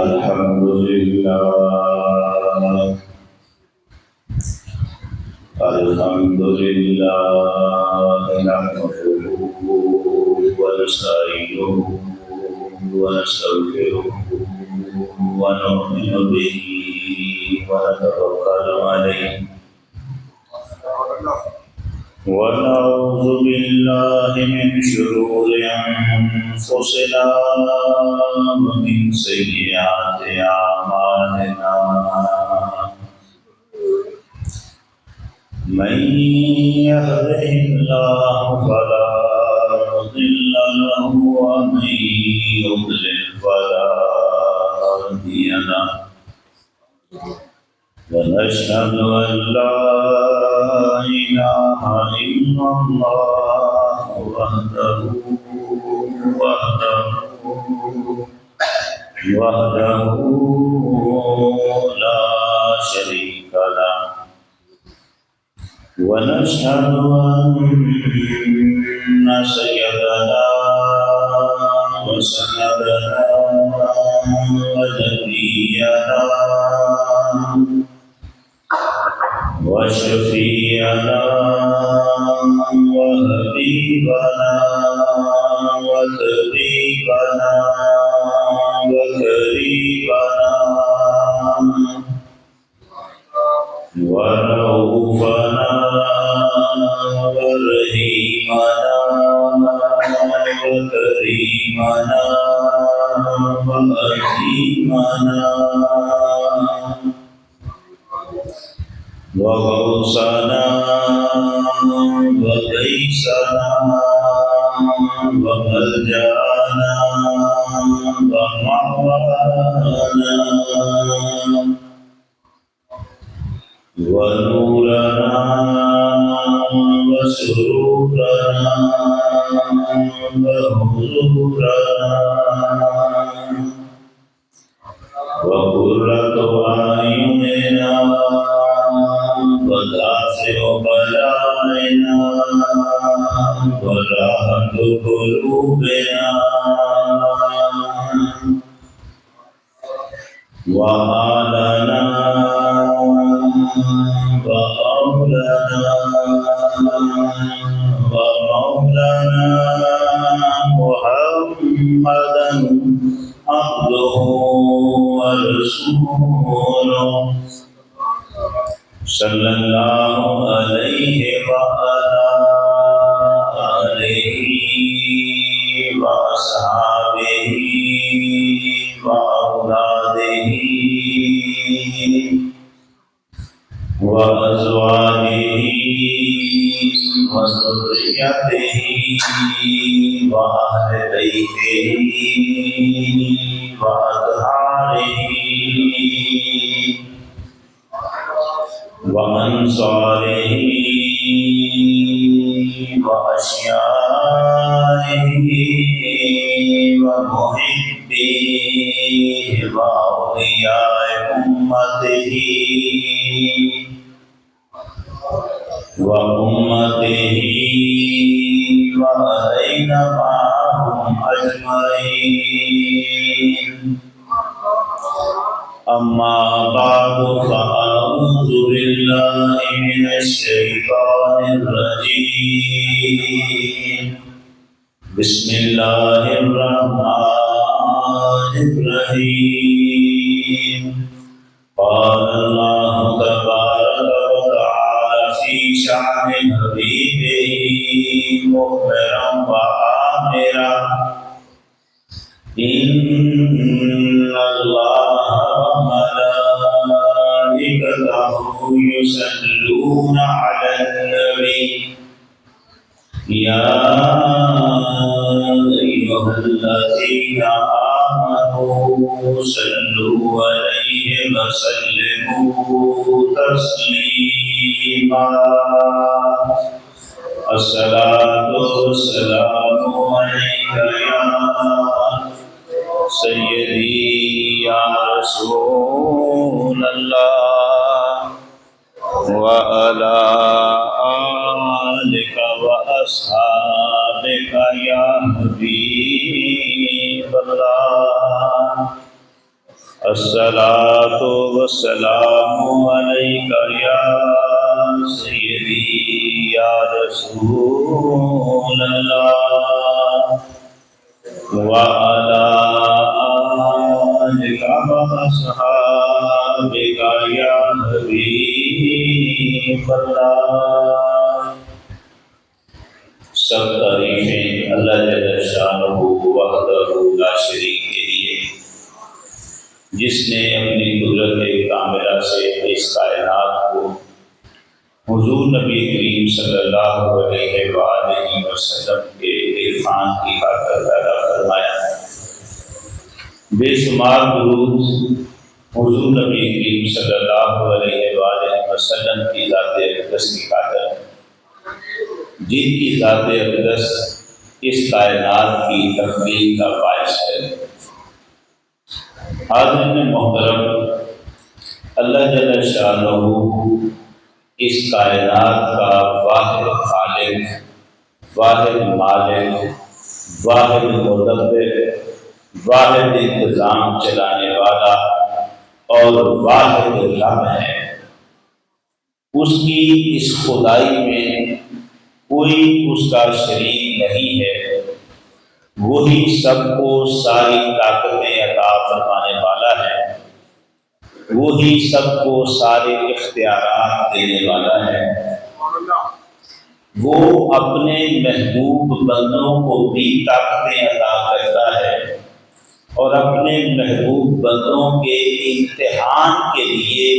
الحمد لله الحمد لله نحمده ونستعينه ونستغفره ونؤمن به ونتوكل عليه ونعوذ بالله من شرور أنفسنا ومن سيئات أعمالنا من يهده الله فلا مضل له ومن يضلل فلا هادي له ونشهد أن لا إله إلا الله وحده لا شريك له ونشهد أن سيدنا وسندنا ونبينا وشفيعنا وحبيبنا وطبيبنا وقريبنا ورؤوفنا ورحيمنا وكريمنا وعظيمنا وغوثنا وقيسنا وملجأنا ومأوانا ونورنا وسرورنا وحضورنا وقرة أعيننا ودافع بلائنا وراحة قلوبنا وآلنا وأولنا ومولانا محمدا عبده ورسوله صلى الله عليه وعلى آله وأصحابه وأولاده وأزواجه وذريته وأهل بيته وأطهاره وأنصاره وأشيائه ومحبيه وأولياء أمته وأمته وعلينا معهم أجمعين أما بعد فأعوذ بالله من الشيطان الرجيم بسم الله الرحمن الرحيم قال الله تبارك وتعالى في شأن حبيبه مخبرا وآمرا إن الله وملائكته يصلون على النبي يا أيها الذين آمنوا صلوا عليه وسلموا تسليما الصلاة والسلام عليك يا سيدي يا رسول الله وعلى آلك وأصحابك يا حبيب الله الصلاة والسلام عليك يا سيدي يا رسول الله وعلى آلك وأصحابك يا حبيب الله۔ سب تعریفیں اللہ جل شانہ وحدہ لا شریک کے لیے، جس نے اپنی قدرت کاملہ سے اس کائنات کو حضور نبی کریم صلی اللہ علیہ وآلہ وسلم کے عرفان کی خاطر پیدا فرمایا۔ بے شمار درود حضور نبی کریم صلی اللہ علیہ وآلہ وسلم کی ذات اقدس کی خاطر، جن کی ذات اقدس اس کائنات کی تخلیق کا باعث ہے۔ حاضرین محترم، اللہ جل شانہ اس کائنات کا واحد خالق، واحد مالک، واحد مدبر، واحد انتظام چلانے والا اور واحد رب ہے۔ اس کی اس خدائی میں کوئی اس کا شریک نہیں ہے۔ وہی سب کو ساری طاقتیں عطا فرمانے والا ہے، وہی سب کو سارے اختیارات دینے والا ہے۔ وہ اپنے محبوب بندوں کو بھی طاقتیں عطا کرتا ہے اور اپنے محبوب بندوں کے امتحان کے لیے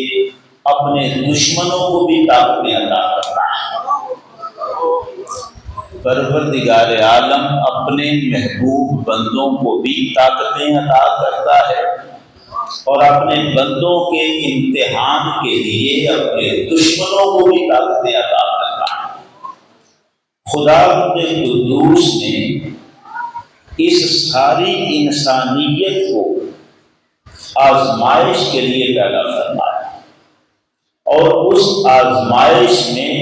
اپنے دشمنوں کو بھی طاقتیں عطا کرتا ہے۔ پروردگار عالم اپنے محبوب بندوں کو بھی طاقتیں عطا کرتا ہے اور اپنے بندوں کے امتحان کے لیے اپنے دشمنوں کو بھی طاقتیں عطا کرتا ہے۔ خدا قدوس نے اس ساری انسانیت کو آزمائش کے لیے پیدا فرمایا اور اس آزمائش میں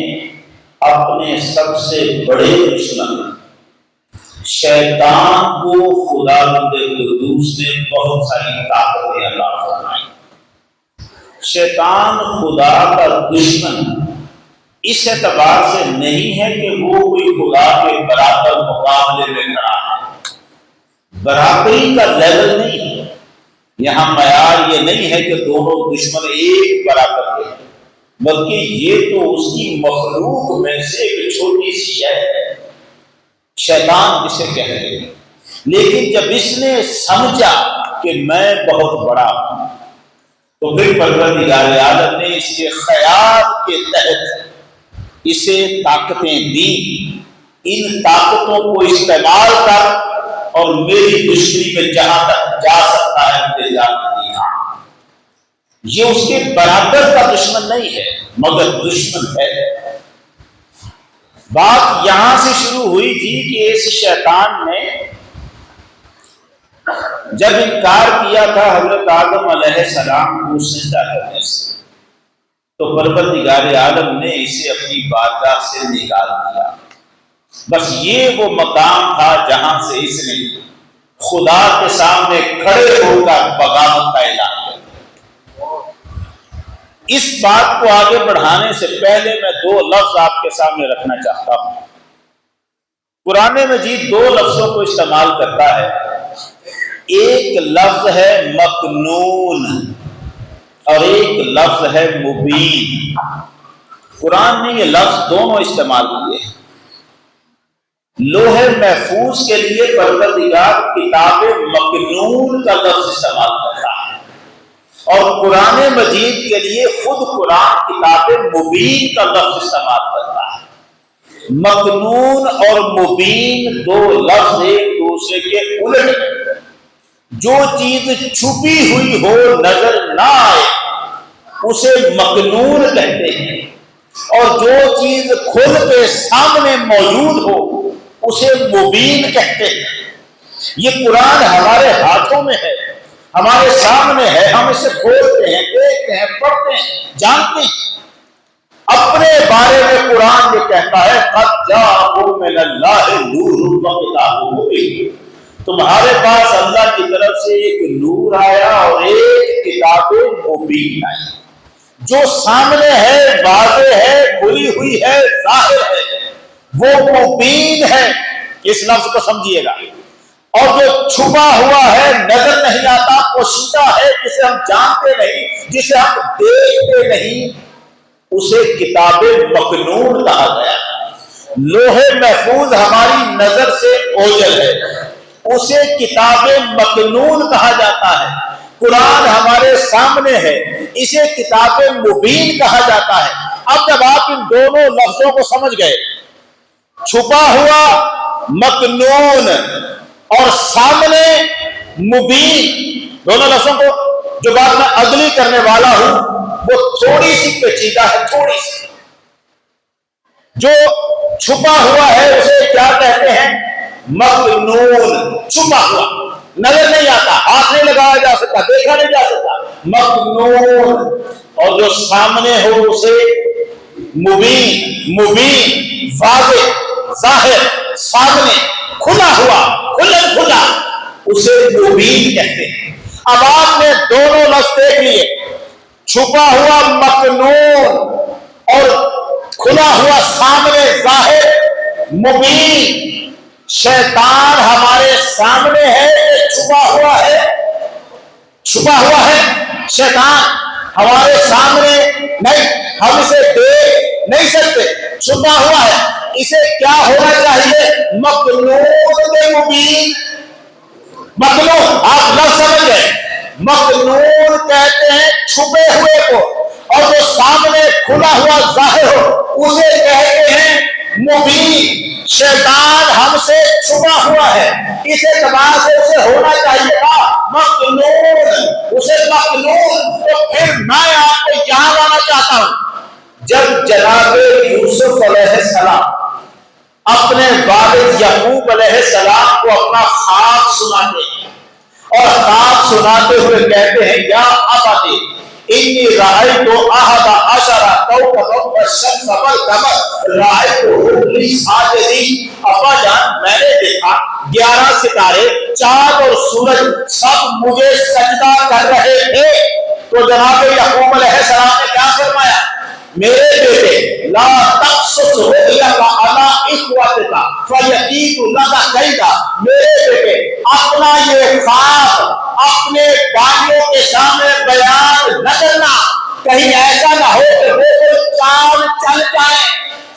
اپنے سب سے بڑے دشمن شیطان کو خدا قدوس نے بہت ساری طاقتیں عطا فرمائی۔ شیطان خدا کا دشمن اس اعتبار سے نہیں ہے کہ وہ کوئی خدا کے برابر مقابلے میں کھڑا ہے، برابری کا لیول نہیں ہے۔ یہاں معیار یہ نہیں ہے کہ دونوں دشمن ایک برابر کے، بلکہ یہ تو اس کی مخلوق میں سے ایک چھوٹی سی شے ہے، شیطان جسے کہتے ہیں۔ لیکن جب اس نے سمجھا کہ میں بہت بڑا ہوں تو پھر پروردگار عالم نے اس کے خیال کے تحت اسے طاقتیں دی۔ ان طاقتوں کو استعمال کر اور میری دشمنی میں جہاں تک جا سکتا ہے مجھے جانے دیا۔ یہ اس کے برابر کا دشمن نہیں ہے مگر دشمن ہے۔ بات یہاں سے شروع ہوئی تھی کہ اس شیطان نے جب انکار کیا تھا حضرت آدم علیہ السلام کو سجدہ کرنے سے، تو پروردگار عالم نے اسے اپنی بارگاہ سے نکال دیا۔ بس یہ وہ مقام تھا جہاں سے اس نے خدا کے سامنے کھڑے ہو کر بغاوت کا اعلان کیا۔ اس بات کو آگے بڑھانے سے پہلے میں دو لفظ آپ کے سامنے رکھنا چاہتا ہوں۔ قرآن مجید دو لفظوں کو استعمال کرتا ہے، ایک لفظ ہے مکنون اور ایک لفظ ہے مبین۔ قرآن نے یہ لفظ دونوں استعمال کیے ہیں۔ لوح محفوظ کے لیے پروردگار کتاب مکنون کا لفظ استعمال کرتا ہے اور قرآن مجید کے لیے خود قرآن کتاب مبین کا لفظ استعمال کرتا ہے۔ مکنون اور مبین دو لفظ ایک دوسرے کے الٹ ہیں۔ جو چیز چھپی ہوئی ہو نظر نہ آئے اسے مکنون کہتے ہیں، اور جو چیز کھل کے سامنے موجود ہو اسے مبین کہتے ہیں۔ یہ قرآن ہمارے ہاتھوں میں ہے، ہمارے سامنے ہے، ہم اسے کھولتے ہیں، دیکھتے ہیں، پڑھتے ہیں، جانتے ہیں۔ اپنے بارے میں قرآن یہ کہتا ہے قد جاءکم من اللہ نور وکتاب مبین، تمہارے پاس اللہ کی طرف سے ایک نور آیا اور ایک کتاب مبین آئی، جو سامنے ہے، واضح ہے، کھلی ہوئی ہے، ظاہر ہے، وہ مبین ہے۔ اس لفظ کو سمجھیے گا۔ اور جو چھپا ہوا ہے، نظر نہیں آتا، پوشیدہ ہے، جسے ہم جانتے نہیں، جسے ہم دیکھتے نہیں، اسے کتاب مکنون کہا گیا۔ لوح محفوظ ہماری نظر سے اوجھل ہے، اسے کتاب مکنون کہا جاتا ہے۔ قرآن ہمارے سامنے ہے، اسے کتاب مبین کہا جاتا ہے۔ اب جب آپ ان دونوں لفظوں کو سمجھ گئے، چھپا ہوا مکنون اور سامنے مبین، دونوں لفظوں کو جو بات میں اگلی کرنے والا ہوں وہ تھوڑی سی پیچیدہ ہے، تھوڑی سی۔ جو چھپا ہوا ہے اسے کیا کہتے ہیں؟ مکنون، چھپا ہوا، نظر نہیں آتا، ہاتھ نہیں لگایا جا سکتا، دیکھا نہیں جا سکتا، مکنون۔ اور جو سامنے ہو اسے مبین، مبین، واضح، ظاہر، سامنے، کھلا ہوا، کھلا، اسے مبین کہتے ہیں۔ اب آپ نے دونوں لفظ دیکھ لیے، چھپا ہوا مکنون اور کھلا ہوا سامنے، ظاہر، مبین۔ شیطان ہمارے سامنے ہے کہ چھپا ہوا ہے؟ چھپا ہوا ہے شیطان ہمارے سامنے نہیں، ہم اسے دیکھ نہیں سکتے، چھپا ہوا ہے۔ اسے کیا ہونا چاہیے؟ مکنون مبین۔ مکنون، آپ لفظ سمجھ گئے، مکنون کہتے ہیں چھپے ہوئے کو، اور جو سامنے کھلا ہوا ظاہر ہو اسے کہتے ہیں مبین۔ شیطان ہم سے چھپا ہوا ہے، اس اعتبار سے اسے ہونا چاہیے تھا مکنون، اسے مکنون۔ تو پھر میں آپ کو یہاں لانا چاہتا ہوں، جب جناب یوسف علیہ السلام اپنے والد یعقوب علیہ السلام کو اپنا خواب سناتے ہیں، اور خواب سناتے ہوئے کہتے ہیں یا ابتی انی رأیت احد عشر کوکبا والشمس والقمر رأیتهم لی ساجدین۔ ابا جان، میں نے دیکھا 11 ستارے، چاند اور سورج سب مجھے سجدہ کر رہے تھے۔ تو جناب یعقوب علیہ السلام نے کیا فرمایا؟ میرے بیٹے لا تقصص رؤیاک علی اخوتک فیکیدوا لک کیدا۔ میرے بیٹے اپنا یہ خواب اپنے بھائیوں کے سامنے بیان نہ کرنا، کہیں ایسا نہ ہو کہ وہ کوئی چال چل جائے۔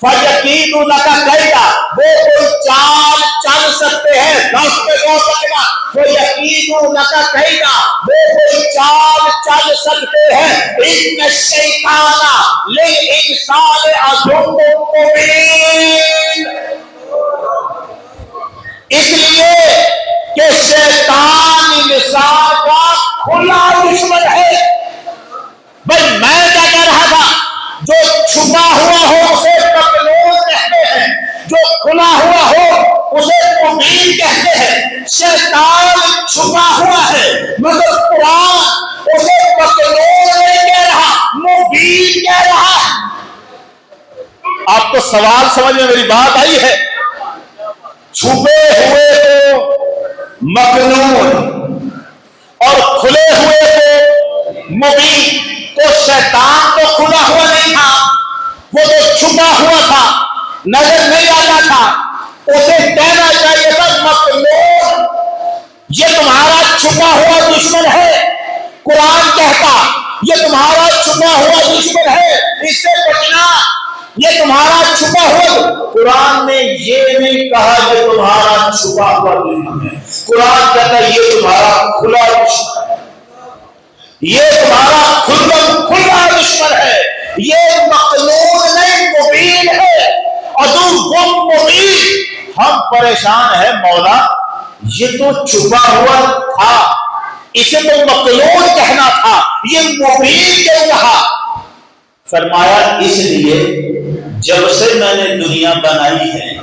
فیکیدوا لک کیدا، وہ کوئی چال چل سکتے ہیں، لفظ میں غور کرنا، فیکیدوا لک کیدا، وہ کوئی چال چل سکتے ہیں۔ ان الشیطان للانسان عدو مبین، اس لیے کہ شیطان انسان کا کھلا دشمن ہے۔ بھائی میں کیا کہہ رہا تھا؟ جو چھپا ہوا ہو اسے مکنون کہتے ہیں، جو کھلا ہوا ہو اسے مبین کہتے ہیں۔ شیطان چھپا ہوا ہے مگر قرآن اسے مکنون نہیں کہہ رہا، مبین کہہ رہا ہے۔ آپ کو سوال سمجھ میں میری بات آئی ہے؟ چھپے ہوئے کو مکنون اور کھلے ہوئے کو مبین۔ تو شیطان تو کھلا ہوا نہیں تھا، وہ تو چھپا ہوا تھا، نظر نہیں آتا تھا، اسے کہنا چاہیے تھا مکنون۔ یہ تمہارا چھپا ہوا دشمن ہے، قرآن کہتا یہ تمہارا چھپا ہوا دشمن ہے، اس سے بچنا، یہ تمہارا چھپا ہوا۔ قرآن نے یہ نہیں کہا یہ تمہارا چھپا ہوا دشمن ہے، قرآن کہتا ہے یہ تمہارا کھلا دشمن ہے، یہ تمہارا کھلا دشمن ہے، یہ مکنون نہیں مبین ہے۔ عدو مبین۔ ہم پریشان ہیں مولا، یہ تو چھپا ہوا تھا، اسے تو مکنون کہنا تھا، یہ مبین کیوں کہا؟ فرمایا اس لیے جب سے میں نے دنیا بنائی ہے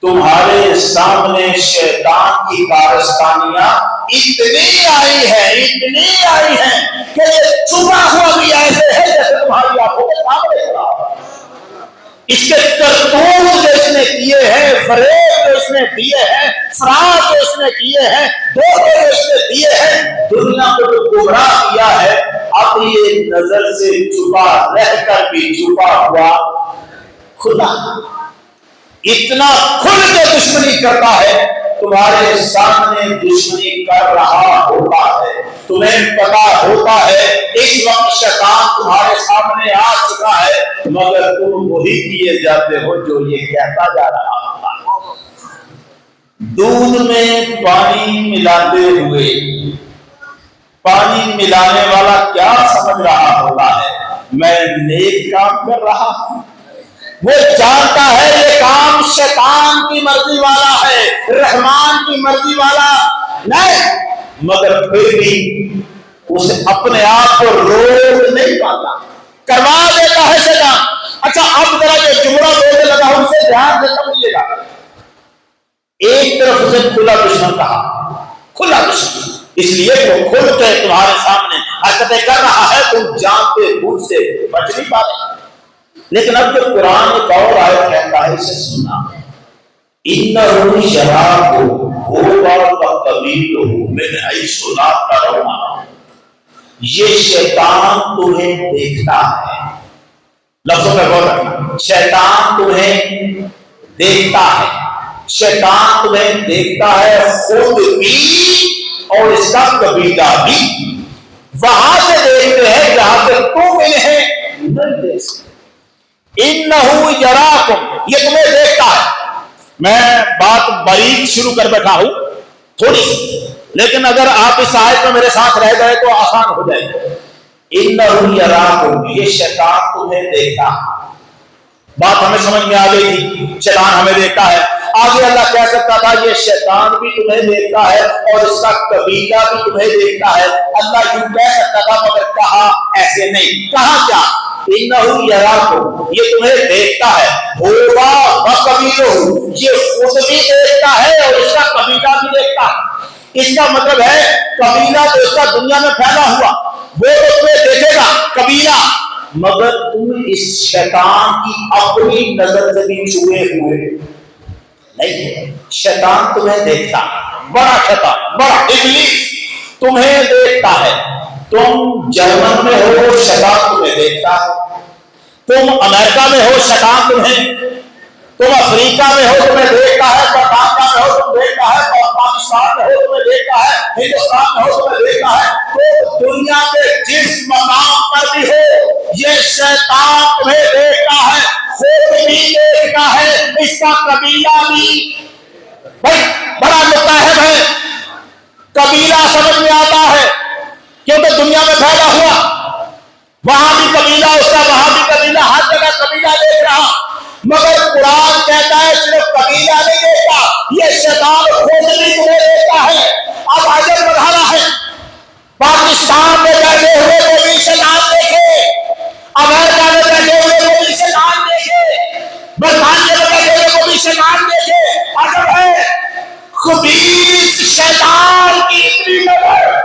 تمہارے سامنے شیطان کی کارستانیاں اتنی آئی ہیں کہ یہ چھپا ہوا بھی ایسے ہے جیسے تمہاری آنکھوں کے سامنے کھڑا۔ اس کے کرتوت جو اس نے کیے ہیں، فریب جو اس نے دیے ہیں، فراڈ جو اس نے کیے ہیں، دھوکے جو اس نے دیے ہیں، دنیا کو جو گمراہ کیا ہے تمہاری نظر سے چھپا رہ کر بھی چھپا ہوا خدا اتنا کھل کے دشمنی کرتا ہے، تمہارے سامنے دشمنی کر رہا ہوتا ہے، تمہیں پتا ہوتا ہے اس وقت شیطان تمہارے سامنے آ چکا ہے، مگر تم وہی کیے جاتے ہو جو یہ کہتا جا رہا ہوتا ہے۔ دودھ میں پانی ملاتے ہوئے پانی ملانے والا کیا سمجھ رہا ہوتا ہے؟ میں نیک کام کر رہا ہوں۔ وہ جانتا ہے یہ کام شیطان کی مرضی والا ہے، رحمان کی مرضی والا نہیں، مگر پھر بھی اسے اپنے آپ کو روک نہیں پاتا، کروا دیتا ہے شیطان۔ اچھا اب ذرا جو جملہ بولنے لگا ہوں اسے دھیان سے سمجھیے گا۔ ایک طرف اسے کھلا دشمن کہا، کھلا دشمن، اس لیے وہ کھل کے تمہارے سامنے حرکتیں کر رہا ہے، تم جانتے بوجھ سے بچ نہیں پا رہے۔ لیکن اب جو قرآن ایک اور آیت کہتا ہے اسے سننا، اِنَّهُ يَرَاكُمْ هُوَ وَقَبِيلُهُ مِنْ حَيْثُ لَا تَرَوْنَهُمْ، یہ شیطان تمہیں دیکھتا ہے۔ لفظوں پہ غور رکھنا، شیطان تمہیں دیکھتا ہے، شیطان تمہیں دیکھتا ہے خود بھی اور اس کا قبیلہ بھی، وہاں سے دیکھتے ہیں جہاں سے تم انہیں نہیں دیکھ سکتے۔ اِنَّهُ يَرَاكُمْ، یہ تمہیں دیکھتا ہے۔ میں بات باریک شروع کر بیٹھا ہوں تھوڑی سی، لیکن اگر آپ اس آیت میں میرے ساتھ رہ گئے تو آسان ہو جائے گا۔ اِنَّهُ يَرَاكُمْ، یہ شیطان تمہیں دیکھتا ہے۔ بات ہمیں سمجھ میں آ گئی تھی، شیطان ہمیں دیکھتا ہے۔ آگے اللہ کہہ سکتا تھا یہ شیطان بھی تمہیں دیکھتا ہے اور اس کا قبیلہ بھی تمہیں دیکھتا ہے، اللہ یوں کہہ سکتا تھا، مگر کہا ایسے نہیں۔ کہا کیا؟ اِنَّهُ يَرَاكُمْ، یہ تمہیں دیکھتا ہے، ہوگا وَقَبِيلُهُ، یہ خود بھی دیکھتا ہے اور اس کا قبیلہ بھی دیکھتا ہے۔ اس کا مطلب ہے قبیلہ تو اس کا دنیا میں پھیلا ہوا، وہ تو تمہیں دیکھے گا قبیلہ، مگر تم اس شیطان کی اپنی نظر سے بھی چھپے ہوئے نہیں۔ شیطان تمہیں دیکھتا، بڑا شیطان، بڑا ابلیس تمہیں دیکھتا ہے۔ تم جرمن میں ہو، شیطان تمہیں دیکھتا ہے، تم امریکہ میں ہو، شیطان تم افریقہ میں ہو، تمہیں دیکھتا ہے، برطانیہ میں ہو، تمہیں دیکھتا ہے، پاکستان میں ہو، تمہیں دیکھتا ہے، ہندوستان میں ہو، تمہیں دیکھتا ہے، تو دنیا کے جس مقام پر بھی ہو یہ شیطان تمہیں دیکھتا ہے، خود بھی دیکھتا ہے، اس کا قبیلہ بھی۔ بھائی بڑا متحد ہے، قبیلہ سمجھ میں آتا ہے کیونکہ دنیا میں پھیلا ہوا، وہاں بھی قبیلہ اس کا، وہاں بھی قبیلہ، ہر جگہ قبیلہ دیکھ رہا، مگر قرآن کہتا ہے صرف قبیلہ نہیں دیکھتا، یہ شیطان خود بھی تمہیں دیکھتا ہے۔ اب عجب بڑھانا ہے، پاکستان میں بیٹھے ہوئے کو بھی شیطان دیکھے، امریکہ میں بیٹھے ہوئے کو بھی شیطان دیکھے، برطانیہ میں بیٹھے ہوئے کو بھی شیطان دیکھے۔ عجب ہے، خبیث شیطان کی اتنی نظر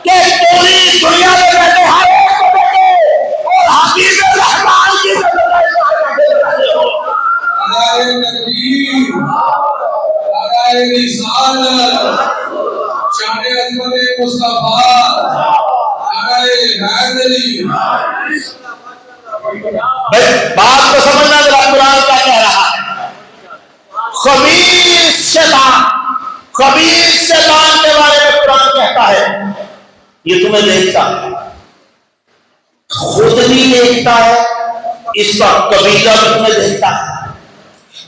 کہ پوری دنیا میں بیٹھے ہر ایک کو دیکھے، اور حبیب رحمان کی نظر بات کو سمجھنا ذرا، قرآن کیا کہہ رہا ہے۔ خبیث شیطان، خبیث شیطان کے بارے میں قرآن کہتا ہے یہ تمہیں دیکھتا ہے، خود بھی دیکھتا ہے، اس کا قبیلہ بھی تمہیں دیکھتا ہے۔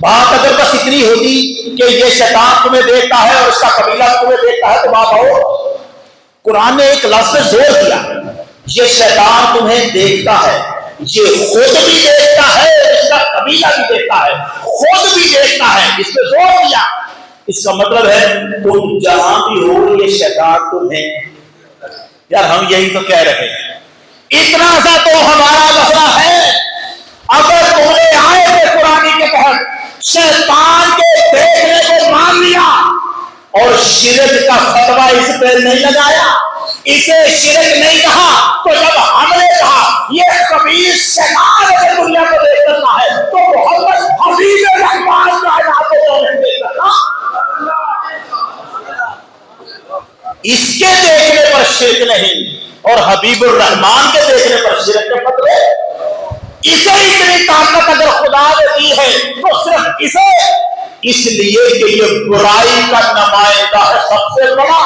بات اگر بس اتنی ہوتی کہ یہ شیطان تمہیں دیکھتا ہے اور اس کا قبیلہ تمہیں دیکھتا ہے تو بات ہو۔ قرآن نے ایک لفظ پہ زور دیا، یہ شیطان تمہیں دیکھتا ہے، یہ خود بھی دیکھتا ہے، اس کا قبیلہ بھی دیکھتا ہے، خود بھی دیکھتا ہے، اس پہ زور دیا۔ اس کا مطلب ہے تم جہاں بھی ہو یہ شیطان تمہیں، یار ہم یہی تو کہہ رہے ہیں، اتنا سا تو ہمارا مسئلہ ہے۔ اگر تم نے آئے تھے قرآن کے تحت شیطان کے دیکھنے کو مان لیا اور شرک کا فتویٰ اس پہ نہیں لگایا، اسے شرک نہیں کہا، تو جب ہم نے کہا یہ خبیث شیطان اگر دنیا کو دیکھ سکتا ہے تو محمد حبیب رحمان کائنات کو نہیں دیکھ سکتا۔ اس کے دیکھنے پر شرک نہیں، اور حبیب الرحمان کے دیکھنے پر شرک کے فتوے۔ اسے اتنی طاقت اگر خدا نے دی ہے تو صرف اسے، اس لیے کہ یہ برائی کا نمائندہ ہے سب سے بڑا،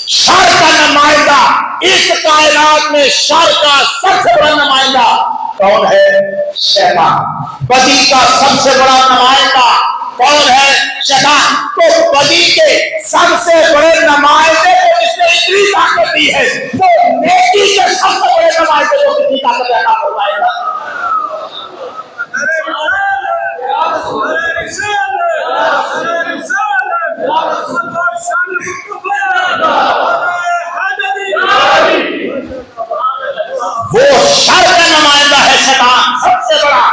شر کا نمائندہ۔ اس کائنات میں شر کا سب سے بڑا نمائندہ کون ہے؟ شیطان۔ بدی کا سب سے بڑا نمائندہ کون ہے؟ شیطان۔ تو بدی کے سب سے بڑے نمائندے کو جس نے اتنی طاقت دی ہے، وہ نیکی کے سب سے بڑے نمائندے کو کتنی طاقت عطا فرمائے گا؟ وہ شر کا نمائندہ ہے شیطان سب سے بڑا،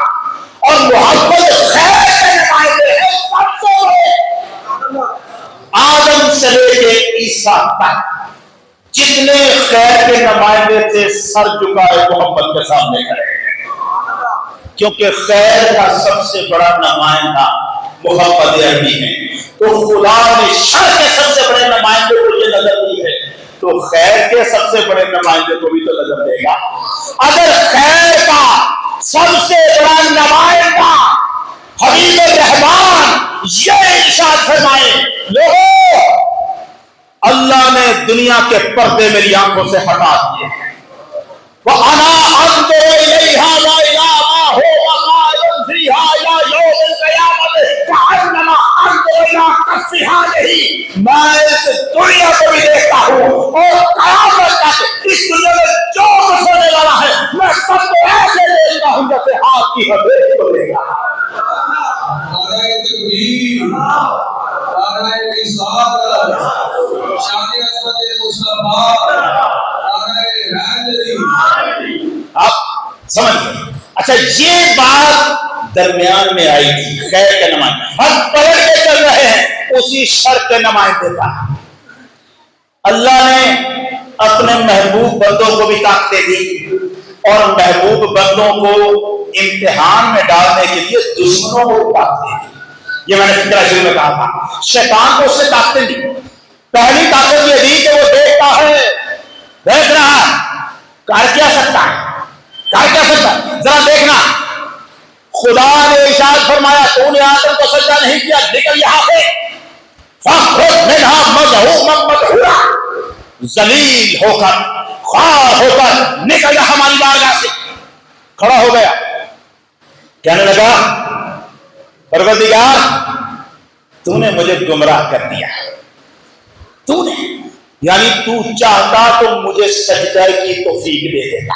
اور محبت خیر کے نمائندے ہیں سب سے بڑے۔ آدم سے لے کے عیسیٰ تک جتنے خیر کے نمائندے تھے سر جھکائے محبت کے سامنے کھڑے، کیونکہ خیر کا سب سے بڑا نمائندہ محبت عربی ہے۔ تو خدا نے شر کے سب سے بڑے نمائندے کو یہ نظر دی ہے، تو خیر کے سب سے بڑے نمائندے کو بھی تو نظر دے گا۔ اگر خیر کا سب سے بڑا نمائندہ حبیب الرحمان یہ ارشاد فرمائے، لوگوں اللہ نے دنیا کے پردے میری آنکھوں سے ہٹا دیے ہیں، وَأَنَا أَنظُرُ إِلَيْهَا وَإِلَىٰ مَا هُوَ قَائِمٌ فِيهَا إِلَىٰ يَوْمِ الْقِيَامَةِ كَأَنَّمَا أَنظُرُ إِلَىٰ كَفِّ هَٰذِهِ۔ میں اس دنیا کو بھی دیکھتا ہوں اور قیامت تک اس دنیا میں جو کچھ ہونے والا ہے میں سب کو ایسے دیکھتا ہوں جیسے ہاتھ کی ہتھیلی کو دیکھا۔ نعرہ تکبیر، نعرہ رسالت، شان عظمت مصطفیٰ، آپ سمجھ گئے؟ اچھا یہ بات درمیان میں آئی تھی خیر کے نمائندے، ہم پلٹ کے چل رہے ہیں اسی شر کے نمائندے کا۔ اللہ نے اپنے محبوب بندوں کو بھی طاقتیں دی اور محبوب بندوں کو امتحان میں ڈالنے کے لیے دشمنوں کو بھی طاقتیں دی۔ یہ میں نے فکرہ شروع میں کہا تھا، شیطان کو اس سے طاقتیں دی۔ پہلی طاقت یہ دی کہ وہ دیکھتا ہے، دیکھ رہا ہے، کر کیا سکتا ہے، کر کیا سکتا ہے، ذرا دیکھنا۔ خدا نے ارشاد فرمایا تو نے آدم کو سجدہ نہیں کیا، نکل یہاں سے، فاخرج منہا مذموما مدحورا، ذلیل ہو کر، خوار ہو کر نکل جا ہماری بارگاہ سے۔ کھڑا ہو گیا، کہنے لگا پروردگار تو نے مجھے گمراہ کر دیا، تو نے، یعنی تو چاہتا تو مجھے سجدہ کی توفیق دے دیتا،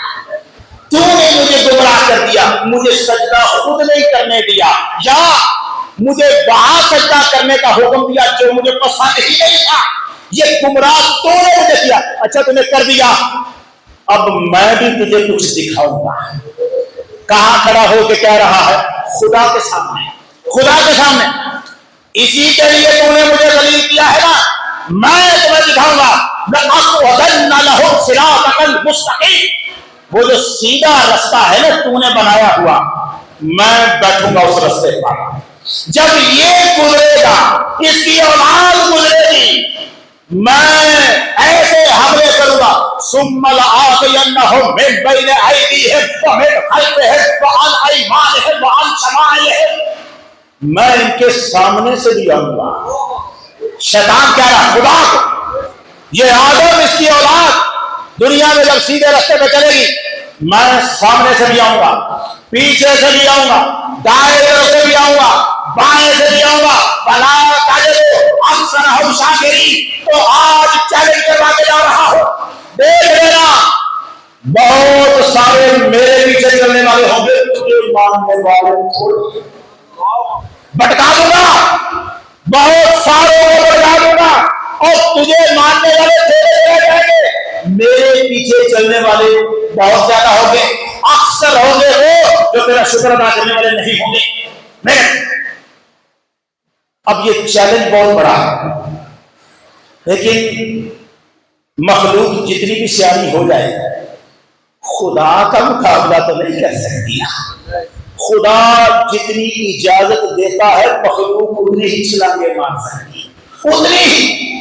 تو نے مجھے گمراہ کر دیا، مجھے سجدہ خود نہیں کرنے دیا، یا مجھے وہاں سجدہ کرنے کا حکم دیا جو مجھے پسند ہی نہیں تھا۔ یہ گمراہ تو نے مجھے کیا، اچھا تو نے کر دیا، اب میں بھی تجھے کچھ دکھاؤں گا۔ کہاں کھڑا ہو کے کہہ رہا ہے؟ خدا کے سامنے، خدا کے سامنے۔ اسی کے لیے تو نے مجھے ذلیل کیا ہے نا، میں تمہیں دکھاؤں گا، لَأَقْعُدَنَّ لَهُمْ صِرَاطَكَ الْمُسْتَقِيمَ، وہ جو سیدھا رستہ ہے نا تو نے بنایا ہوا، میں بیٹھوں گا اس رستے پر۔ جب یہ گزرے گا، اس کی اولاد گزرے گی، میں ایسے حملے کروں گا، ثُمَّ لَآتِيَنَّهُم مِّن بَيْنِ أَيْدِيهِمْ وَمِنْ خَلْفِهِمْ وَعَنْ أَيْمَانِهِمْ وَعَنْ شَمَائِلِهِمْ، میں ان کے سامنے سے بھی آؤں گا۔ شیطان کہہ رہا خدا کو، یہ آدم اس کی اولاد دنیا میں جب سیدھے راستے پہ چلے گی، میں سامنے سے بھی آؤں گا، پیچھے سے بھی آؤں گا، دائیں طرف سے بھی آؤں گا، بائیں سے بھی آؤں گا، فلا تجد اکثرہم شاکرین۔ تو آج چیلنج کروا کے جا رہا ہوں، دیکھ لینا بہت سارے میرے پیچھے چلنے والے ہوں گے، تجھے ماننے والے تھوڑے، بھٹکا دوں گا، بہت ساروں کو بھٹکا دوں گا، اور تجھے ماننے والے تھوڑے رہ جائیں گے، میرے پیچھے چلنے والے بہت زیادہ ہوں گے، اکثر ہوں گے وہ جو تیرا شکر ادا کرنے والے نہیں ہوں گے۔ اب یہ چیلنج بہت بڑا ہے، لیکن مخلوق جتنی بھی سیاسی ہو جائے خدا کا مقابلہ تو نہیں کر سکتی۔ خدا جتنی اجازت دیتا ہے مخلوق اتنی ہی چھلانگیں مار سکتی، اتنی ہی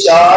4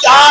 4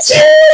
6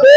2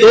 2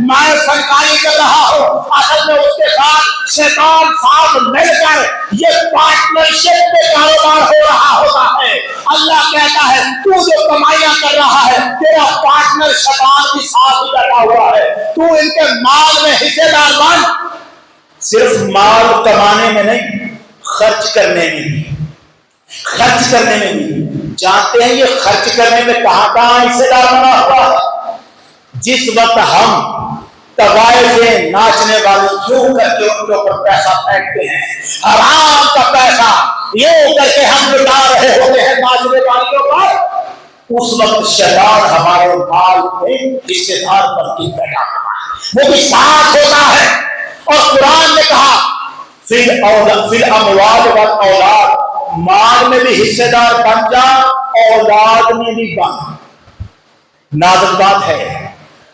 میں فنکاری کر رہا ہوں، اصل میں اس کے ساتھ شیطان ساتھ مل کر یہ پارٹنرشپ میں کاروبار ہو رہا ہوتا ہے۔ اللہ کہتا ہے تو جو کمائیاں کر رہا ہے تیرا پارٹنر شیطان بھی ساتھ بیٹھا ہوا ہے، تو ان کے مال میں حصے دار بن۔ صرف مال کمانے میں نہیں، خرچ کرنے میں بھی، خرچ کرنے میں بھی۔ جانتے ہیں یہ خرچ کرنے میں کہاں کہاں حصے دار بنا ہوا ہے؟ جس وقت ہم تبائے سے ناچنے والے یوں کر کے ان کے اوپر پیسہ پھینکتے ہیں، حرام کا پیسہ یوں کر کے ہم لٹا رہے ہوتے ہیں ناچنے والوں پر، اس وقت شیطان ہمارے مال میں حصے دار بن کے بیٹھا ہوا ہے، وہ بھی ساتھ ہوتا ہے۔ اور قرآن نے کہا فی الاموال والاولاد، مال میں بھی حصے دار بن جا، اولاد میں بھی بن۔ نازک بات ہے،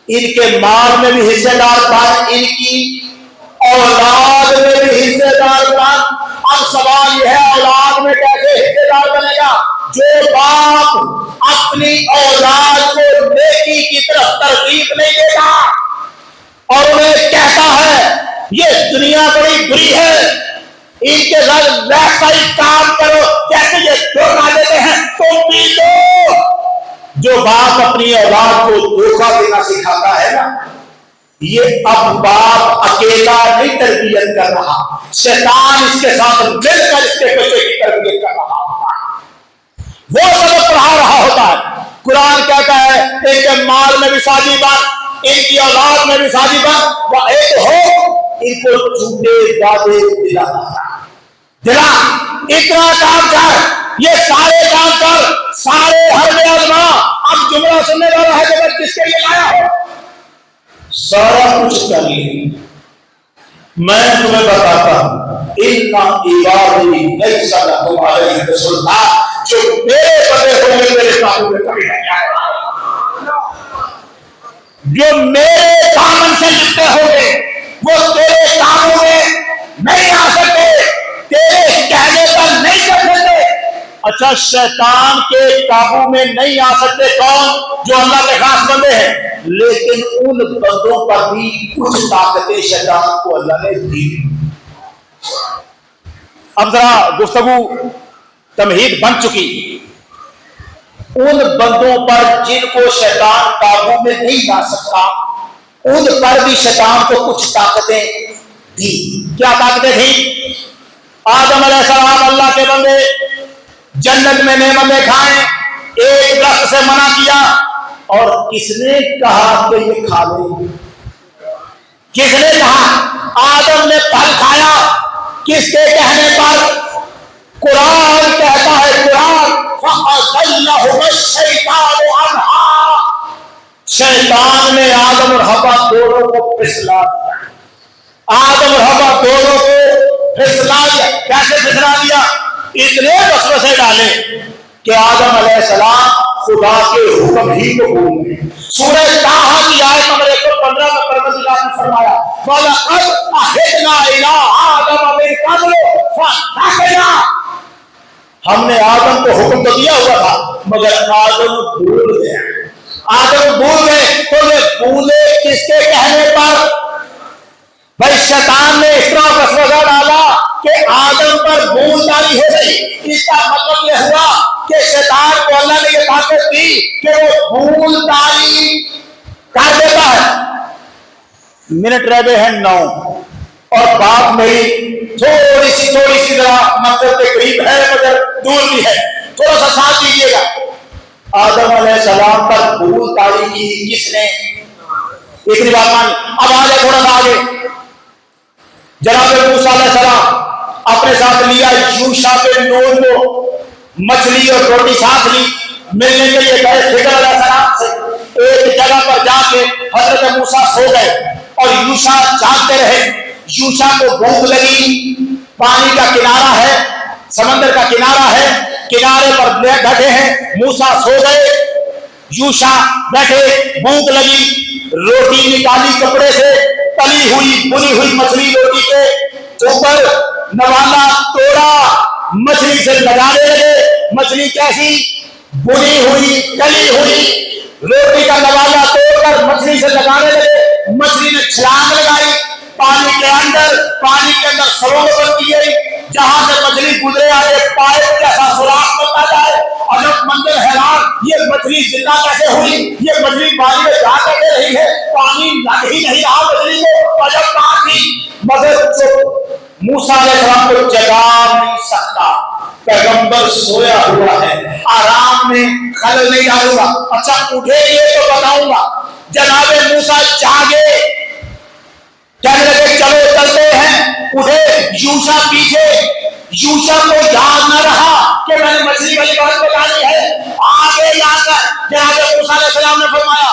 ان کے مال میں بھی حصے دار بن، ان کی اولاد میں بھی حصے دار بن۔ اب سوال یہ ہے اولاد میں کیسے حصے دار بنے گا؟ جو باپ اپنی اولاد کو نیکی کی طرف ترغیب نہیں دیتا اور انہیں کہتا ہے یہ دنیا بڑی بری ہے، ان کے ساتھ ویسا ہی کام کرو جیسے یہ دھوکہ دیتے ہیں، تم بھی دو۔ جو باپ اپنی اولاد کو دھوکہ دینا سکھاتا ہے نا، یہ اب باپ اکیلا نہیں تربیت کر رہا، شیطان اس کے ساتھ مل کر اس کے بچے کی تربیت کر رہا ہوتا ہے، وہ سبق پڑھا رہا ہوتا ہے۔ قرآن کہتا ہے ان کے مال میں بھی سازی بن، ان کی اولاد میں بھی سازی بن، وہ ایک ہو ان کو جھوٹے وعدے دلا، اتنا کام کر، یہ سارے کام کر، سارے حربے آزما۔ اب جملہ سننے والا ہے جب کس کے لیے لایا ہو؟ سارا کچھ کر لی۔ میں تمہیں بتاتا ہوں ان عبادی لیس لہم علیہم سلطان، جو میرے بندے ہوں گے میرے قابو میں کبھی نہیں آئے گا، جو میرے دامن سے لپٹے ہوں گے وہ تیرے قابو میں نہیں آ سکتے، تیرے کہنے پر نہیں کر سکتے۔ اچھا، شیطان کے قابو میں نہیں آ سکتے کون؟ جو اللہ کے خاص بندے ہیں، لیکن ان بندوں پر بھی کچھ طاقتیں شیطان کو اللہ نے دی۔ اب ذرا گفتگو تمہید بن چکی، ان بندوں پر جن کو شیطان قابو میں نہیں لا سکتا، ان پر بھی شیطان کو کچھ طاقتیں دی۔ کیا طاقتیں تھیں؟ آدم علیہ السلام اللہ کے بندے جنت میں نعمتیں کھائیں، ایک درخت سے منع کیا، اور کس نے کہا کہ یہ کھا لیں؟ کس نے کہا؟ آدم نے پھل کھایا، کس کے کہنے پر؟ قرآن کہتا ہے، قرآن فَأَزَلَّهُمَا الشَّيْطَانُ عَنْهَا، شیطان نے آدم اور حوا دونوں کو پھسلا دیا، آدم اور حوا دونوں کو پھسلا دیا۔ کیسے پھسلا دیا؟ اتنے وسوسے ڈالے کہ آدم علیہ السلام خدا کے حکم ہی کو بھول گئے۔ سورہ طٰہٰ کی آیت نمبر 115 میں پروردگار نے فرمایا وَلَقَدْ عَهِدْنَا إِلَىٰ آدَمَ مِن قَبْلُ فَنَسِيَ، ہم نے آدم کو حکم تو دیا ہوا تھا مگر آدم بھول گئے۔ آدم بھول گئے، تو یہ بھولے کس کے کہنے پر؟ بھائی شیطان نے اس طرح وسوسہ ڈالا کہ آدم پر بھول داری ہو گئی۔ اس کا مطلب یہ ہوا کہ شیطان کو اللہ نے یہ طاقت دی کہ وہ بھول داری کر دیتا ہے۔ منٹ رہ گئے ہیں 9 اور بات میری تھوڑی سی ذرا مقصد کے قریب ہے مگر دور بھی ہے، تھوڑا سا ساتھ دیجیے گا۔ آدم علیہ السلام پر بھول داری کی کس نے؟ اتنی بات مانی۔ اب آ جائے تھوڑا سا آگے، جناب موسیٰ علیہ السلام اپنے ساتھ لیا یوشع بن نون کو، مچھلی اور روٹی ساتھ لی، ملنے کے لیے گئے خضر علیہ السلام سے۔ ایک جگہ پر جا کے حضرت موسیٰ سو گئے اور یوشع جاگتے رہے۔ یوشع کو بھوک لگی، پانی کا کنارہ ہے، سمندر کا کنارہ ہے، کنارے پر بیٹھے ہیں، موسیٰ سو گئے، یوشع بیٹھے، بھوک لگی، روٹی نکالی کپڑے سے، تلی ہوئی بنی ہوئی مچھلی روٹی کے اوپر نوالا توڑا، مچھلی سے لگانے لگے۔ مچھلی کیسی؟ بنی ہوئی تلی ہوئی، روٹی کا نوالا توڑ کر مچھلی سے لگانے لگے۔ مچھلی نے چھلانگ لگائی پانی کے اندر سرنگ بنتی گئی، جہاں سے مچھلی گزرے آگے پائپ جیسا سوراخ بنتا جائے، اور جب منظر حیران یہ مچھلی زندہ کیسے ہوئی، یہ مچھلی پانی میں جا کیسے رہی ہے، پانی لگ ہی نہیں رہا مچھلی کو، اور جب پانی مگر جو موسیٰ علیہ السلام کو جگا نہیں سکتا، پیغمبر سویا ہوا ہے، آرام میں خلل نہیں ڈالوں گا، اچھا اٹھے یہ تو بتاؤں گا۔ جناب موسیٰ جاگے، کہنے لگے چلو چلتے ہیں، اٹھے، یوشع پیچھے، یوشع کو یاد نہ رہا کہ میں نے مچھلی والی بات بتانی ہے، آگے جا کر جناب موسیٰ علیہ السلام نے فرمایا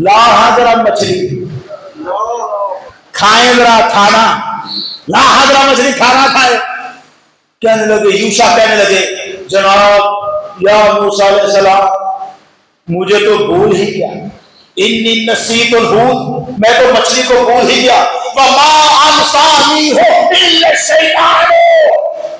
لا حضرت مچھلی کھائیں ذرا کھانا، لا حضرت مچھلی کھانا کھائے۔ کہنے لگے یوشع کہنے لگے جناب یا موسیٰ علیہ السلام مجھے تو بھول ہی گیا، انی نسیت الحوت، میں تو مچھلی کو بھول ہی گیا، وما انسانی ہو الا الشیطان،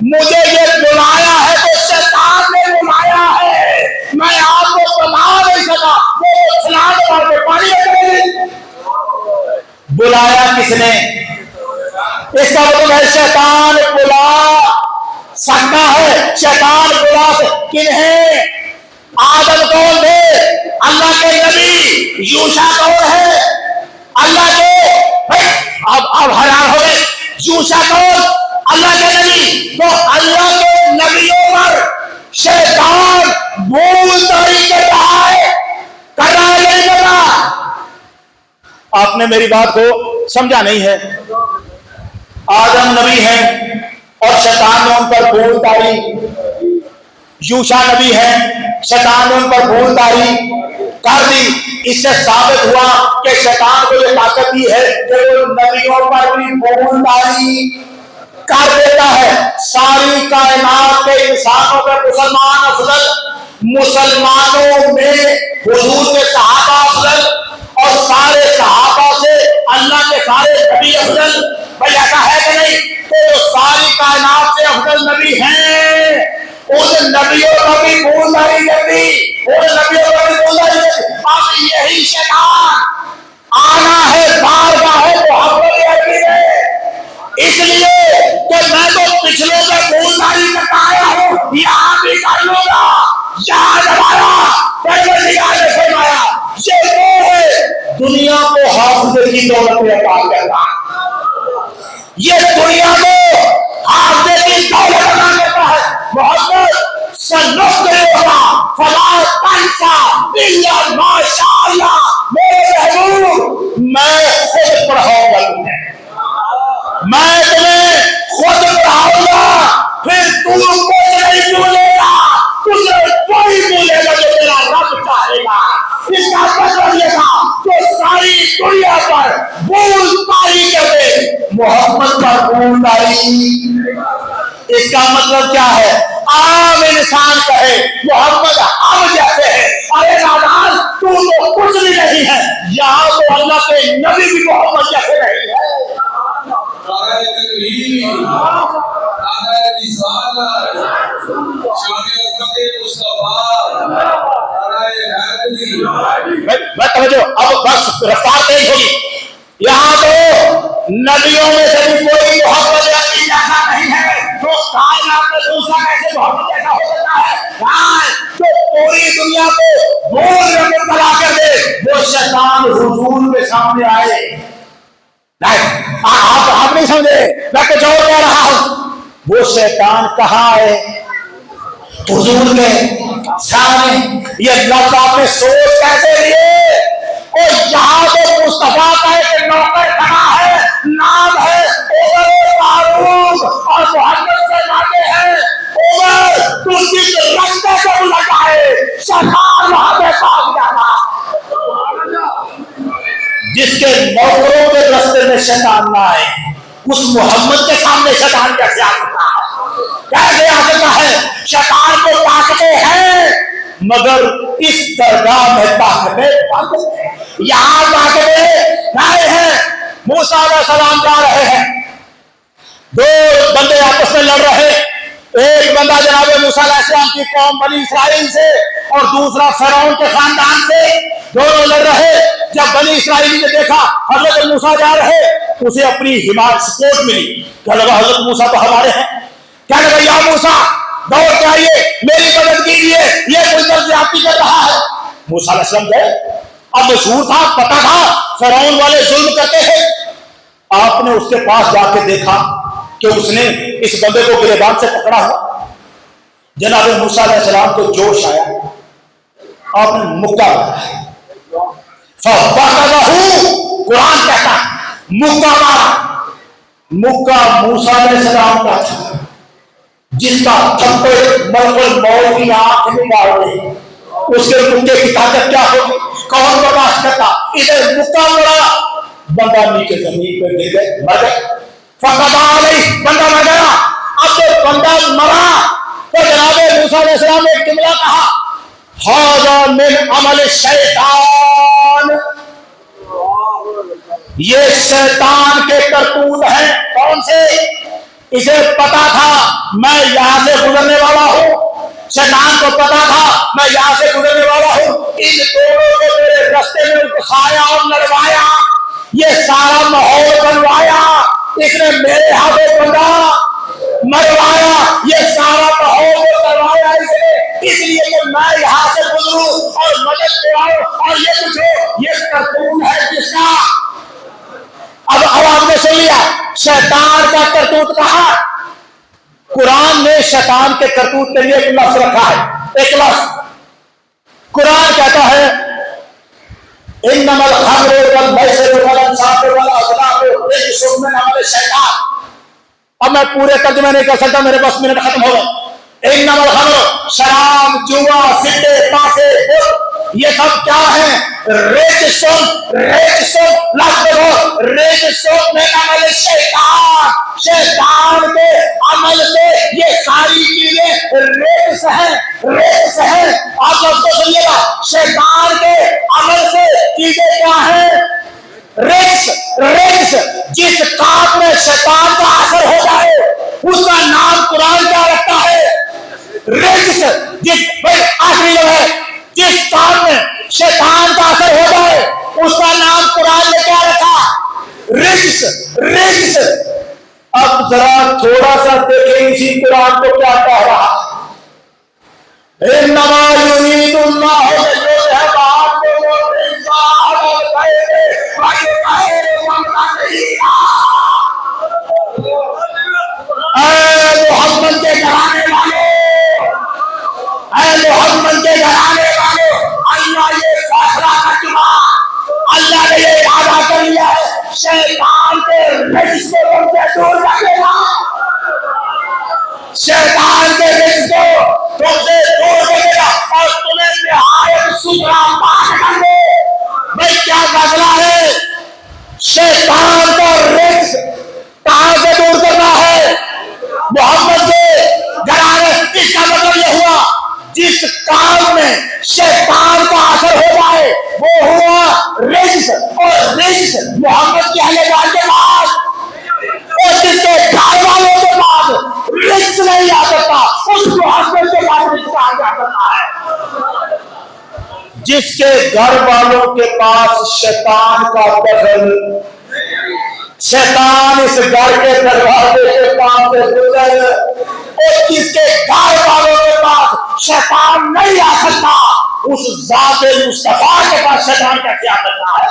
مجھے یہ بلایا ہے تو شیطان نے بلایا ہے، میں آپ کو بتا نہیں سکا، وہ چھلانگ مار کے پانی میں بلایا کس نے؟ اس کا مطلب ہے شیطان بلا سکتا ہے، شیطان بلا کنہیں؟ آدم کون تھے؟ اللہ کے نبی۔ یوشع کون ہے؟ اللہ کے، اب حیران ہو گئے، یوشع کون؟ اللہ کے نبی۔ تو اللہ کے نبیوں پر شیطان بھول داری کر رہا ہے نہیں کر رہا؟ آپ نے میری بات کو سمجھا نہیں ہے۔ آدم نبی ہیں اور شیطان نے ان پر بھول داری، یوشع نبی ہے، شیطان نے ان پر بھول داری کر دی۔ اس سے ثابت ہوا کہ شیطان کو یہ طاقت دی ہے کہ وہ نبیوں پر بھی بھول داری کر دیتا ہے۔ ساری کائنات کے انسانوں میں مسلمان افضل، مسلمانوں میں حضور کے صحابہ افضل، اور سارے صحابہ سے اللہ کے سارے نبی افضل۔ بھائی ایسا ہے کہ نہیں؟ تو جو ساری کائنات سے افضل نبی ہیں ان نبیوں کا بھی بھول داری کرتی، ان نبیوں کا بھی بھول داری کرتی۔ اب یہی شیطان آنا ہے بارگاہ محمد عربی میں، اس لیے کہ میں تو پچھلوں سے بھول داری کرتا آیا ہوں، یہاں بھی کر لوں گا۔ یاد ہمارا پیغمبر نے فرمایا یہ وہ ہے دنیا کو حافظ کی دولت میں عطا کرتا، یہ دنیا کو حافظ کی دولت عطا کرتا ہے۔ محمد فلا تنسا الا ما شاء اللہ، میرے محبوب میں خود پڑھاؤں گا تمہیں، میں تمہیں خود پڑھاؤں گا، پھر تو کچھ نہیں بھولے گا، تجھے کوئی بھولے گا جو تیرا رب چاہے گا۔ اس کا مطلب یہ تھا کہ ساری دنیا پر بھول داری کرے، محمد پر بھول داری۔ اس کا مطلب کیا ہے؟ عام انسان کہے محمد ہم جیسے ہیں، ارے نادان تو کچھ بھی نہیں ہے، یہاں تو اللہ کے نبی بھی محمد جیسے نہیں ہے۔ میں توجہ، اب بس رفتار تیز ہوگی۔ یہاں تو نبیوں میں سے بھی کوئی محمد جیسا نہیں ہے، جو کائنات میں دوسرا کیسے محمد جیسا ہو سکتا ہے؟ جو پوری دنیا کو بھول میں مبتلا کر دے، وہ شیطان حضور کے سامنے آئے۔ آپ نہیں سمجھے، میں کچھ اور کہہ رہا ہوں۔ وہ شیطان کہاں ہے؟ حضور کے سامنے۔ یہ لفظ آپ نے سوچ کیسے لیے؟ اور یہاں تو مصطفیٰ کا ایک نوکر کھڑا ہے، نام ہے عمر فاروق، اور محمد سے مانتے ہیں عمر تو جس رستے سے گزرتا ہے شیطان وہاں پہ پاس جاتا، جس کے نوکروں کے رستے میں شیطان نہ آئے، اس محمد کے سامنے شیطان کیسے آ سکتا ہے؟ کیسے آ سکتا ہے؟ شیطان کو طاقتیں ہیں مگر اس درگاہ میں طاقتیں بند ہیں۔ یہاں طاقتیں نہیں ہیں۔ موسیٰ علیہ السلام جا رہے ہیں، دو بندے آپس میں لڑ رہے، ایک بندہ جناب موسیٰ علیہ السلام کی قوم بنی اسرائیل سے اور دوسرا فرعون کے خاندان سے، دونوں لڑ رہے۔ جب بنی اسرائیل نے دیکھا حضرت موسیٰ جا رہے، اسے اپنی حمایت سپورٹ ملی، کہنے لگا حضرت موسیٰ تو ہمارے ہیں، کہنے لگا یا موسیٰ دوڑ کے آئیے، میری مدد کیجیے، یہ کوئی طرز زیادتی کر رہا ہے۔ موسیٰ علیہ السلام گئے، اب مشہور تھا، پتہ تھا فرعون والے ظلم کرتے ہیں۔ آپ نے اس کے پاس جا کے دیکھا کہ اس نے اس بندے کو گریبان سے پکڑا ہوا۔ جناب موسیٰ علیہ السلام کو جوش آیا، آپ نے مکہ مارا، قرآن کہتا ہے مکہ مارا۔ مکہ موسیٰ علیہ السلام کا تھا، جس کا تھپڑ ملک الموت کی آنکھ نکال دے، اس کے مکے کی طاقت کیا ہوگی، کون برداشت کرتا۔ ادھر مکہ مارا، بندہ نیچے زمین پہ گر گئے، مر گئے، فقط علیہ، بندہ مر گیا۔ اب جب بندہ مرا تو جناب موسیٰ علیہ السلام نے ایک جملہ کہا، ھذا من عمل الشیطان، یہ شیطان کے کرتوت ہیں۔ کون سے؟ اسے پتا تھا میں یہاں سے گزرنے والا ہوں، شیطان کو پتا تھا میں یہاں سے گزرنے والا ہوں، ان دونوں کو میرے رستے میں اکسایا اور لڑوایا، یہ سارا ماحول بنوایا، اس نے میرے ہاتھوں بندہ مروایا، یہ سارا ماحول کروایا اس نے، اس لیے کہ میں یہاں سے گزروں اور مدد کراؤں اور یہ کچھ ہو، یہ کرتوت ہے کس کا؟ اب آپ نے سن لیا شیطان کا کرتوت کہا۔ قرآن نے شیطان کے کرتوت کے لیے ایک لفظ رکھا ہے، ایک لفظ قرآن کہتا ہے انما الخمر والمیسر والانصاب والازلام رجس من عمل الشیطان۔ اب میں پورے ترجمے نہیں کر سکتا، میرے بس منٹ ختم ہو گئے۔ انما الخمر، شراب، جوا، سٹے، تاشے، یہ سب کیا ہیں؟ رجسن، رجسن، لفظ رجسن من عمل الشیطان، شیطان کے عمل سے یہ ساری چیزیں رجس ہیں، رجس ہیں۔ آپ لوگ کو سنیے گا، شیطان کے عمل سے چیزیں کیا ہیں؟ رجس، رجس، جس کام میں شیطان کا اثر ہو جائے اس کا نام قرآن کیا رکھتا ہے؟ رجس۔ جس آخری جو ہے، جس کام میں شیطان کا اثر ہو جائے اس کا نام قرآن نے کیا رکھا؟ رجس، رجس۔ اب ذرا تھوڑا سا دیکھیں اسی قرآن کو کیا کہہ رہا ہے، انما یرید اللہ لیذهب عنکم الرجس اہل البیت ویطہرکم تطہیرا۔ اے محمد کے گھرانے والوں، اے محمد کے گھرانے والوں، اللہ یہ فیصلہ کر چکا، اللہ نے یہ ارادہ کر لیا ہے شیطان کے رجس کو تم سے دور رکھے گا، شیطان کے رجس کو تم سے دور رکھے گا اور تمہیں نہایت ستھرا پاک کر دے۔ بھائی کیا فیصلہ ہے؟ شیطان کا رجس کہاں سے دور کرنا ہے؟ محمد کے گھرانے۔ اس کا مطلب یہ ہوا جس کام میں شیطان کا اثر ہو جائے وہ ہوا رجس، اور رجس محمد کے اہل بیت کے پاس اور جس کے گھر والوں کے پاس رجس نہیں آ سکتا، اس محمد کے پاس رجس آ سکتا ہے۔ جس کے گھر والوں کے پاس شیطان کا دخل، شیطان اس گھر کے دروازے کے پاس سے گزر، اور جس کے گھر والوں کے پاس شیطان نہیں آ سکتا اس ذات مصطفیٰ کے پاس شیطان کیسے آ سکتا ہے؟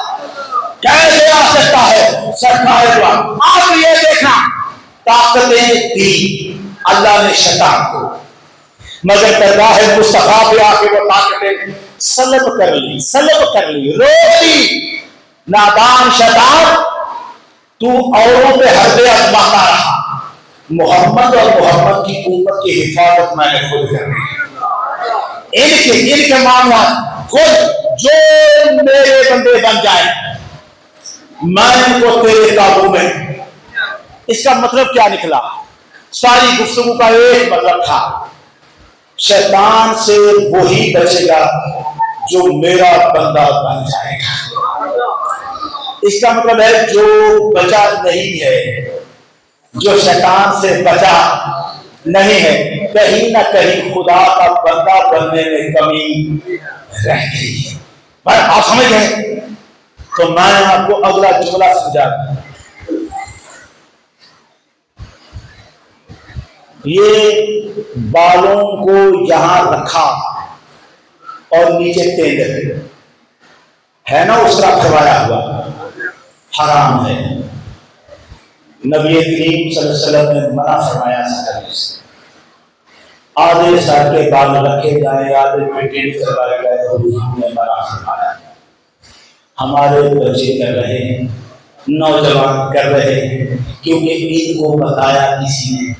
کیسے آ سکتا ہے؟ سرکار دعا۔ آپ یہ دیکھنا طاقتیں دی اللہ نے شیطان کو، مگر درگاہ مصطفیٰ پہ آ کے وہ طاقتیں سلب کر لی، سلب کر لی، روک دی۔ نادان شیطان تو اوروں پہ حربے آزماتا رہا، محمد اور محمد کی امت کی حفاظت میں نے خود کرنی ہے۔ ان کے معاملات خود جو میرے بندے بن جائیں میں ان کو تیرے قابو میں۔ اس کا مطلب کیا نکلا؟ ساری گفتگو کا ایک مطلب تھا، شیطان سے وہی بچے گا جو میرا بندہ بن جائے گا۔ اس کا مطلب ہے جو بچا نہیں ہے، جو شیطان سے بچا نہیں ہے، کہیں نہ کہیں خدا کا بندہ بننے میں کمی رہ گئی ہے۔ بھائی آپ سمجھ گئے؟ تو میں آپ کو اگلا جملہ سمجھا دوں۔ یہ بالوں کو یہاں رکھا اور نیچے تیل ہے نا اس طرح کروایا ہوا، حرام ہے۔ نبی کریم صلی اللہ علیہ وسلم نے منع فرمایا کرنے سے۔ آدھے سر کے بال رکھے جائیں، آدھے پیٹنگ کروائے گئے، حضور نے منع فرمایا۔ ہمارے بچے کر رہے ہیں، نوجوان کر رہے ہیں، کیونکہ ان کو بتایا کسی نے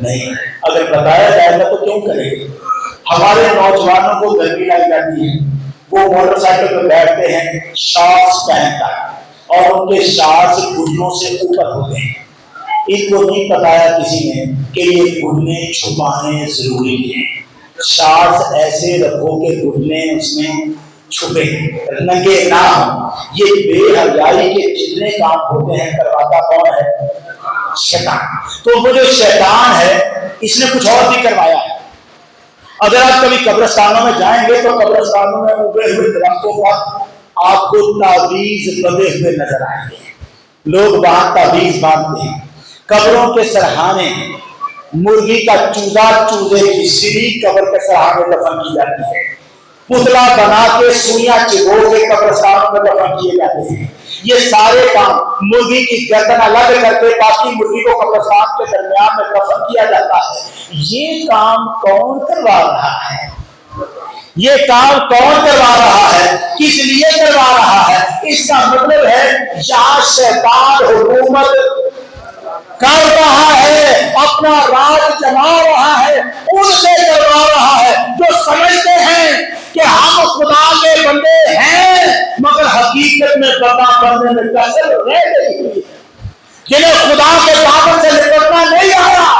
نہیں۔ اگر بتایا جائے گا تو کیوں کریں گے؟ ہمارے نوجوانوں کو گرمی لگ جاتی ہے، وہ موٹر سائیکل پہ بیٹھتے ہیں شارٹس پہن کر، اور ان کے شارٹس گھٹنوں سے اوپر ہوتے ہیں۔ ان کو نہیں بتایا کسی نے کہ یہ گھٹنے چھپانے ضروری ہیں۔ شارٹس ایسے رکھو کہ گھٹنے اس میں چھپے، ننگے نہ ہوں۔ یہ بے حیائی کے جتنے کام ہوتے ہیں کرواتا کون ہے؟ شیطان۔ تو وہ جو شیطان ہے اس نے کچھ اور بھی کروایا ہے۔ اگر آپ کبھی قبرستانوں میں جائیں گے تو قبرستانوں میں اگے ہوئے درختوں پر آپ کو تعویذ بندے ہوئے نظر آئیں گے۔ لوگ وہاں تعویذ باندھتے ہیں۔ قبروں کے سرہانے مرغی کا چوزا چوزے کی سری قبر کے سرہانے دفن کی جاتی ہے۔ پتلا بنا کے سوئیاں چبو کے قبرستانوں میں دفن کیے جاتے ہیں۔ یہ سارے کام مرغی کی گردن الگ کر کے باقی مرغی کو قبرستان کے درمیان میں دفن کیا جاتا ہے۔ یہ کام کون کروا رہا ہے؟ یہ کام کون کروا رہا ہے؟ کس لیے کروا رہا ہے؟ اس کا مطلب ہے یہاں شیطان حکومت کر رہا ہے، اپنا راج جما رہا ہے، ان سے کروا رہا ہے جو سمجھتے ہیں کہ ہم خدا کے بندے ہیں مگر حقیقت میں بندہ بننے میں کسر رہ گئی ہوئی ہے، جنہیں خدا کے دامن سے نکلنا نہیں آیا،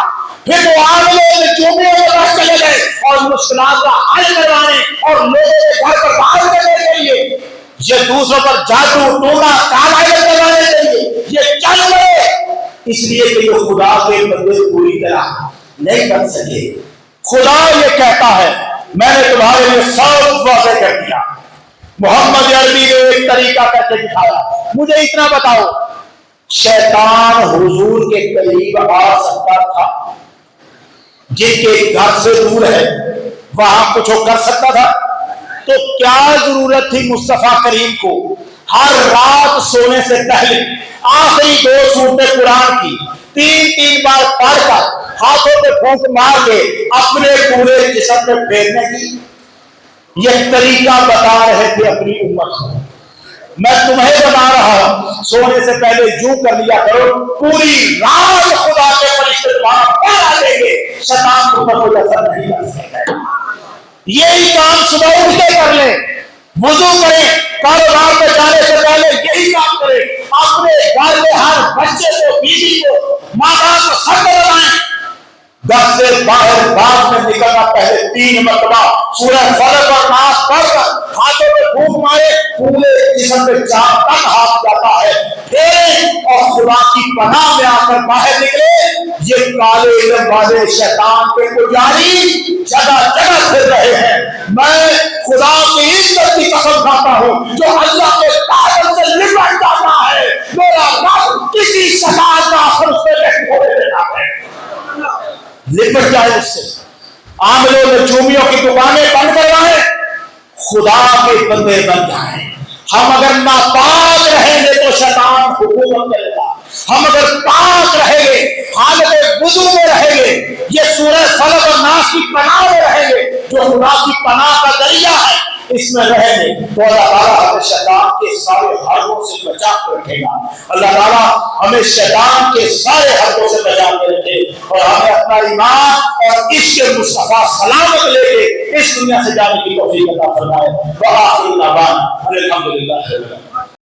پھر وہ عاملوں نجومیوں کے پاس چلے گئے اور مشکلات کا حل کروانے اور لوگوں کے گھر پر باہر کرنے کے لیے، یہ دوسروں پر جادو ٹونا کالا کروانے کے لیے یہ چل گئے، اس لیے کہ یہ خدا کے بندے پوری طرح نہیں بن سکے۔ خدا یہ کہتا ہے میں نے تمہارے لیے سب واضح کر دیا۔ محمد عربی نے ایک طریقہ کر کے دکھایا۔ مجھے اتنا بتاؤ، شیطان حضور کے قریب آ سکتا تھا؟ جن کے گھر سے دور ہے وہاں کچھ کر سکتا تھا؟ تو کیا ضرورت تھی مصطفیٰ کریم کو ہر رات سونے سے پہلے آخری 2 سورتیں قرآن کی 3 بار پڑھ کر ہاتھوں پہ پھونک مار کے اپنے پورے جسم پہ پھیرنے کی؟ یہ طریقہ بتا رہے تھے اپنی امت کو۔ میں تمہیں بتا رہا ہوں سونے سے پہلے یوں کر لیا کرو، پوری رات خدا کے فرشتے تمہارا پہرا دیں گے، شیطان تم پر کوئی اثر نہیں کر سکے گا۔ یہی کام صبح اٹھ کے کر لیں، وضو کریں، کاروبار پہ جانے سے پہلے یہی کام کریں، اپنے گھر میں ہر بچے کو، بیوی کو، ماں باپ کو سب کو بتائیں، گھر سے باہر باغ میں نکلنا پہلے 3 مرتبہ سورہ فلق اور ناس پڑھ کر ہاتھوں پہ پھونک مارے، پورے جسم پہ چاند تک ہاتھ جاتا ہے، پھر اور خدا کی پناہ میں آ کر باہر نکلے۔ یہ کالے علم والے شیطان کے پجاری جگہ جگہ پھر رہے ہیں۔ میں خدا کی عزت کی قسم کھاتا ہوں جو اللہ کے قابل سے نمٹ جاتا ہے، میرا رب کسی شکایت کا اثر اس پہ نہیں ہونے دیتا ہے، لپٹ جائے اس سے۔ عاملوں نجومیوں کی دکانیں بند کروائیں، خدا کے بندے بن جائیں۔ ہم اگر ناپاک رہیں گے تو شیطان حکومت کرے گا، ہم اگر پاک رہیں گے، حالت وضو میں رہیں گے، یہ سورہ فلق اور ناس کی پناہ میں رہیں گے جو خدا کی پناہ کا ذریعہ ہے، اس میں رہیں گے تو اللہ تعالیٰ ہمیں شیطان کے سارے حربوں سے بچا کے رکھے گا۔ اللہ تعالیٰ ہمیں شیطان کے سارے حربوں سے بچا کے رکھے اور ہمیں اپنا ایمان اور عشق مصطفیٰ سلامت لے کے اس دنیا سے جانے کی توفیق عطا فرمائے۔ وآخر دعوانا الحمدللہ۔